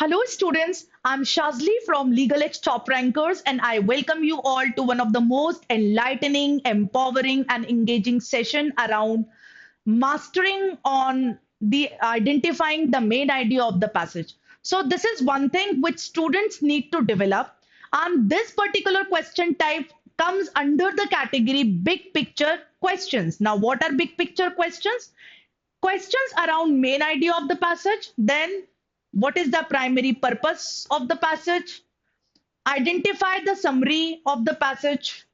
Hello, students. I'm Shazli from Legal X Top Rankers, and I welcome you all to one of the most enlightening, empowering, and engaging session around mastering on the identifying the main idea of the passage. So this is one thing which students need to develop, and this particular question type comes under the category big picture questions. Now, what are big picture questions? Questions around main idea of the passage, then what is the primary purpose of the passage, identify the summary of the passage,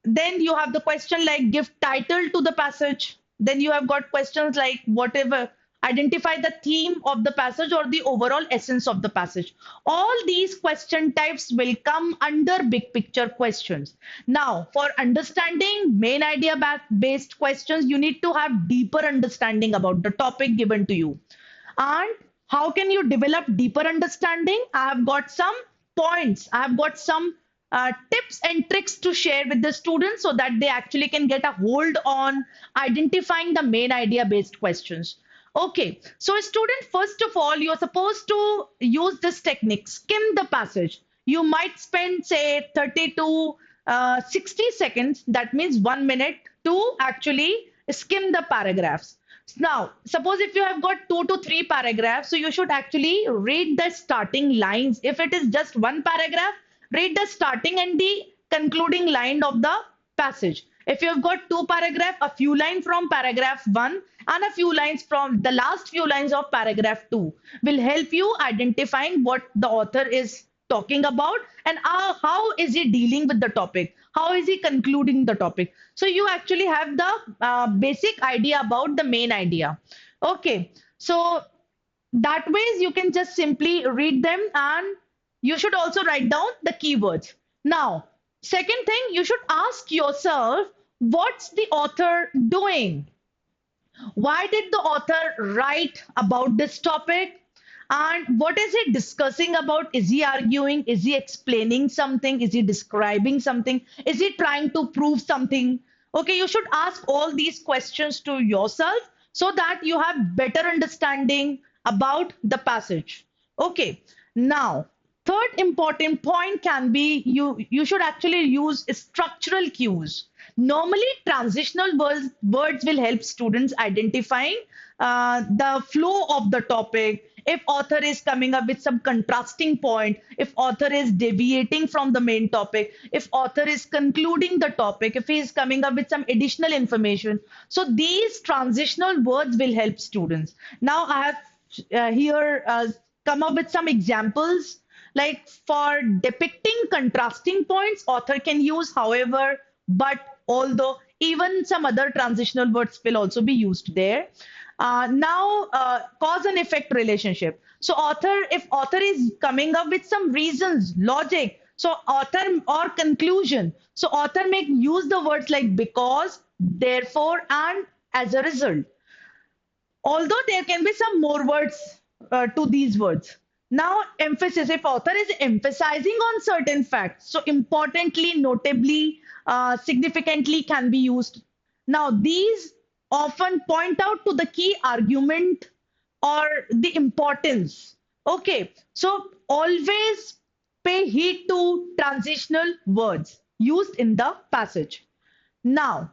then you have the question like give title to the passage, then you have got questions like whatever, identify the theme of the passage or the overall essence of the passage. All these question types will come under big picture questions. Now, for understanding main idea based questions, you need to have deeper understanding about the topic given to you. And how can you develop deeper understanding? I have got some points, I have got some tips and tricks to share with the students so that they actually can get a hold on identifying the main idea based questions. Okay, so student, first of all, you're supposed to use this technique, skim the passage. You might spend say 30 to 60 seconds, that means 1 minute, to actually skim the paragraphs. Now, suppose if you have got 2 to 3 paragraphs, so you should actually read the starting lines. If it is just one paragraph, read the starting and the concluding line of the passage. If you have got two paragraphs, a few lines from paragraph 1 and a few lines from the last few lines of paragraph 2 will help you identifying what the author is talking about and how is he dealing with the topic, how is he concluding the topic. So you actually have the basic idea about the main idea. Okay, so that ways you can just simply read them, and you should also write down the keywords. Now, second thing, you should ask yourself, what's the author doing? Why did the author write about this topic? And what is he discussing about? Is he arguing? Is he explaining something? Is he describing something? Is he trying to prove something? Okay, you should ask all these questions to yourself so that you have better understanding about the passage. Okay, now third important point can be you should actually use structural cues. Normally, transitional words will help students identifying the flow of the topic. If author is coming up with some contrasting point, if author is deviating from the main topic, if author is concluding the topic, if he is coming up with some additional information. So these transitional words will help students. Now I have here come up with some examples. Like for depicting contrasting points, author can use however, but, although, even some other transitional words will also be used there. Cause and effect relationship. So if author is coming up with some reasons, logic, so author or conclusion. So author may use the words like because, therefore, and as a result. Although there can be some more words to these words. Now, emphasis, if author is emphasizing on certain facts, so importantly, notably, significantly can be used. Now, these often point out to the key argument or the importance. Okay, so always pay heed to transitional words used in the passage. Now,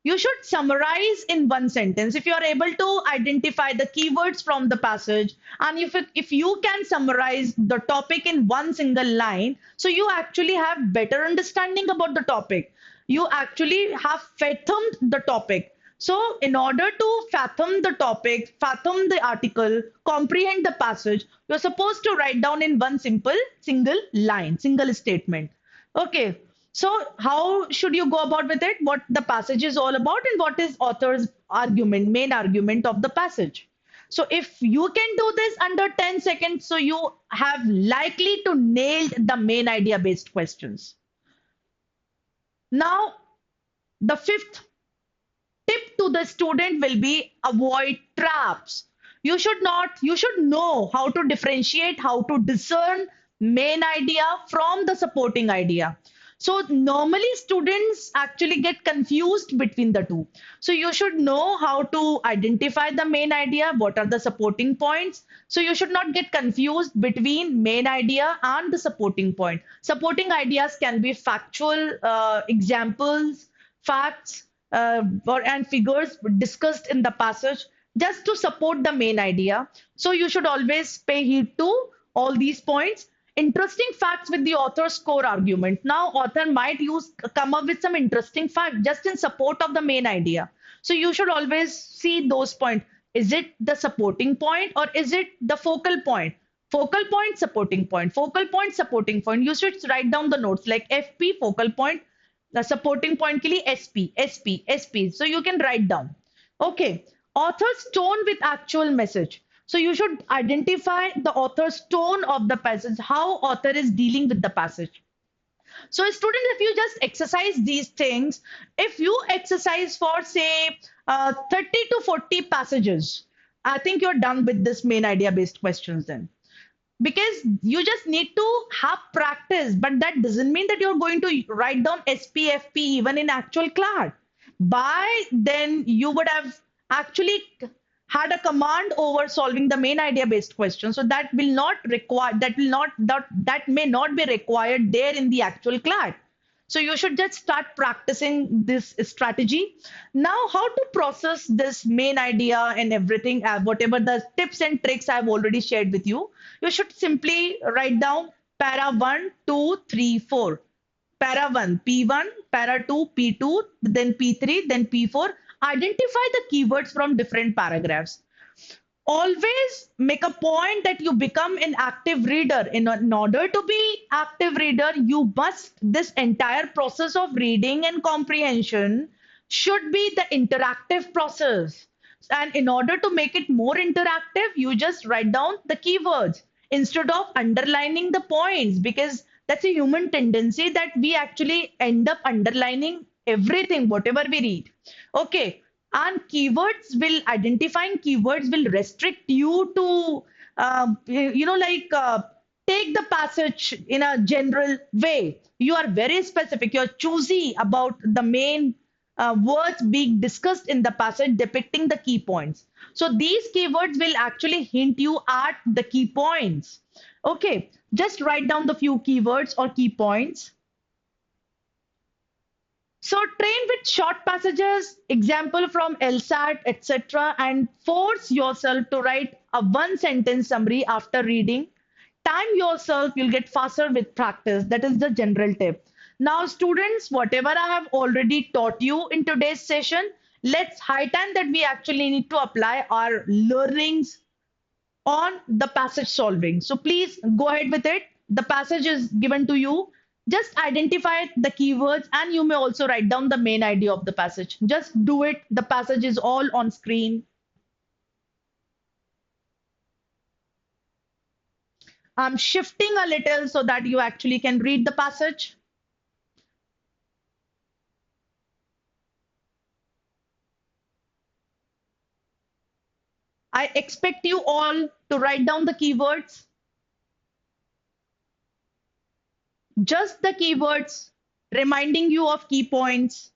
you should summarize in one sentence. If you are able to identify the keywords from the passage, and if you can summarize the topic in one single line, so you actually have better understanding about the topic. You actually have fathomed the topic. So in order to fathom the topic, fathom the article, comprehend the passage, you're supposed to write down in one single line, single statement. Okay. So how should you go about with it? What the passage is all about and what is author's argument, main argument of the passage. So if you can do this under 10 seconds, so you have likely to nail the main idea based questions. Now, the fifth tip to the student will be avoid traps. You should know how to differentiate, how to discern main idea from the supporting idea. So normally students actually get confused between the two. So you should know how to identify the main idea, what are the supporting points. So you should not get confused between main idea and the supporting point. Supporting ideas can be factual examples, facts, and figures discussed in the passage just to support the main idea. So you should always pay heed to all these points. Interesting facts with the author's core argument. Now, author might use come up with some interesting fact just in support of the main idea. So you should always see those points. Is it the supporting point or is it the focal point? Focal point, supporting point. Focal point, supporting point. You should write down the notes like FP, focal point, the supporting point के लिए SP, SP, SP. So you can write down. Okay. Author's tone with actual message. So you should identify the author's tone of the passage, how author is dealing with the passage. So students, if you just exercise these things, if you exercise for say 30 to 40 passages, I think you're done with this main idea based questions then, because you just need to have practice, but that doesn't mean that you're going to write down SPFP even in actual CLAT. By then you would have actually had a command over solving the main idea based question, so that will not require, that may not be required there in the actual CLAT. So you should just start practicing this strategy. Now, how to process this main idea and everything, whatever the tips and tricks I've already shared with you, you should simply write down para 1, 2, 3, 4. Para 1, P1, para 2, P2, then P3, then P4. Identify the keywords from different paragraphs. Always make a point that you become an active reader. In order to be active reader, you must, this entire process of reading and comprehension should be the interactive process. And in order to make it more interactive, you just write down the keywords instead of underlining the points, because that's a human tendency that we actually end up underlining everything, whatever we read. Okay. And keywords will, identifying keywords will restrict you to, take the passage in a general way. You are very specific. You're choosy about the main words being discussed in the passage depicting the key points. So these keywords will actually hint you at the key points. Okay, just write down the few keywords or key points. So train with short passages, example from LSAT, etc., and force yourself to write a one sentence summary after reading. Time yourself, you'll get faster with practice. That is the general tip. Now, students, whatever I have already taught you in today's session, let's high time that we actually need to apply our learnings on the passage solving. So please go ahead with it. The passage is given to you. Just identify the keywords and you may also write down the main idea of the passage. Just do it. The passage is all on screen. I'm shifting a little so that you actually can read the passage. I expect you all to write down the keywords. Just the keywords, reminding you of key points.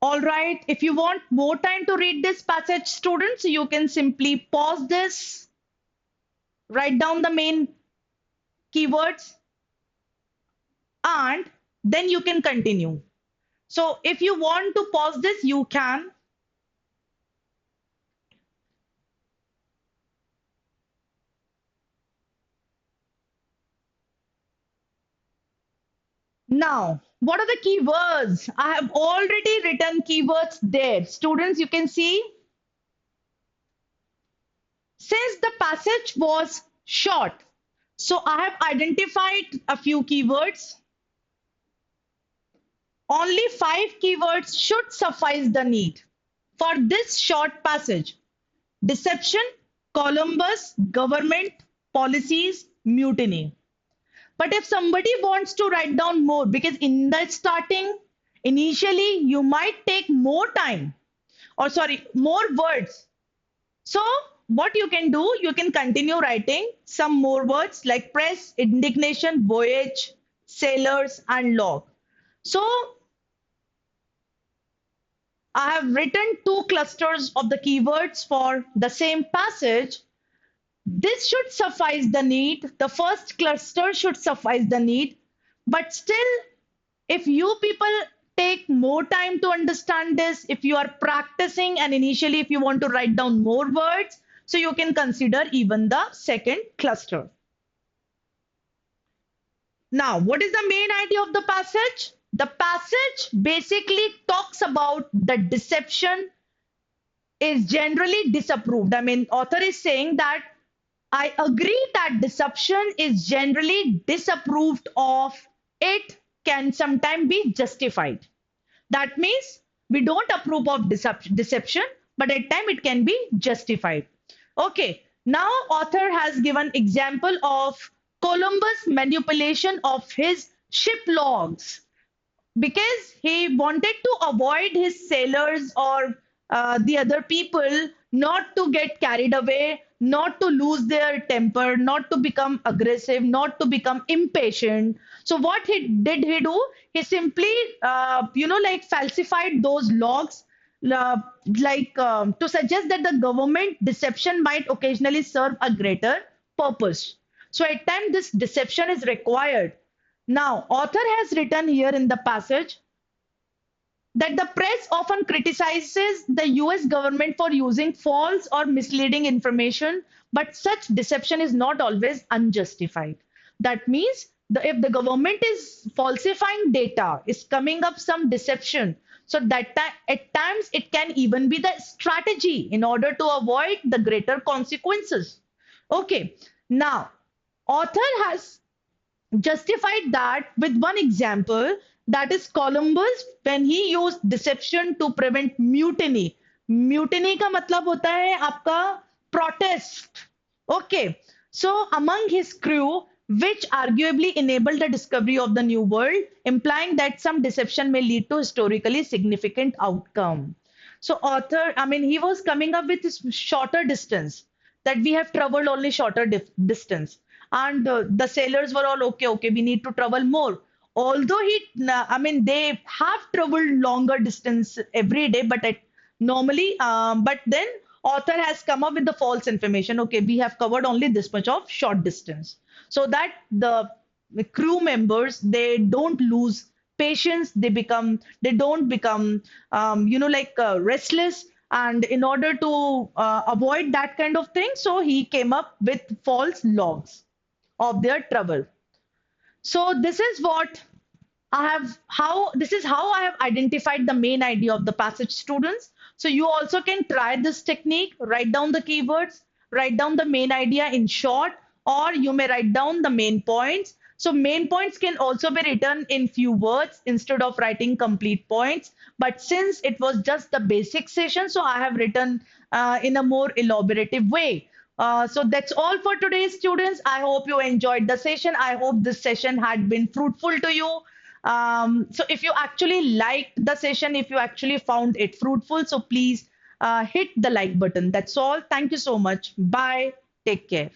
All right, if you want more time to read this passage, students, you can simply pause this, write down the main keywords, and then you can continue. So if you want to pause this, you can. Now, what are the keywords? I have already written keywords there. Students, you can see, since the passage was short, so I have identified a few keywords. Only 5 keywords should suffice the need for this short passage. Deception, Columbus, government, policies, mutiny. But if somebody wants to write down more, because in the starting, initially, you might take more time, or sorry, more words. So what you can do, you can continue writing some more words like press, indignation, voyage, sailors, and log. So I have written 2 clusters of the keywords for the same passage. This should suffice the need. The first cluster should suffice the need. But still, if you people take more time to understand this, if you are practicing and initially if you want to write down more words, so you can consider even the second cluster. Now, what is the main idea of the passage? The passage basically talks about the deception is generally disapproved. I mean, author is saying that I agree that deception is generally disapproved of. It can sometimes be justified. That means we don't approve of deception, but at time it can be justified. Okay, now author has given example of Columbus manipulation of his ship logs because he wanted to avoid his sailors or the other people not to get carried away, not to lose their temper, not to become aggressive, not to become impatient. So what he do? He simply, like falsified those logs, uh, to suggest that the government deception might occasionally serve a greater purpose. So at times this deception is required. Now, author has written here in the passage that the press often criticizes the US government for using false or misleading information, but such deception is not always unjustified. That means if the government is falsifying data, is coming up some deception, so that at times it can even be the strategy in order to avoid the greater consequences. Okay, now author has justified that with one example, that is Columbus when he used deception to prevent mutiny. Mutiny का मतलब होता है आपका protest. Okay, so among his crew, which arguably enabled the discovery of the new world, implying that some deception may lead to historically significant outcome. So author, I mean, he was coming up with this shorter distance, that we have traveled only shorter distance, and the sailors were all okay. Okay, we need to travel more. Although I mean, they have traveled longer distance every day, but normally, but then author has come up with the false information. Okay, we have covered only this much of short distance, so that the crew members, they don't lose patience, they don't become restless, and in order to avoid that kind of thing, so he came up with false logs of their travel. So this is how I have identified the main idea of the passage, students. So you also can try this technique, write down the keywords, write down the main idea in short, or you may write down the main points. So main points can also be written in few words instead of writing complete points. But since it was just the basic session, so I have written in a more elaborative way. So that's all for today, students. I hope you enjoyed the session. I hope this session had been fruitful to you. So if you actually liked the session, if you actually found it fruitful, so please hit the like button. That's all. Thank you so much. Bye. Take care.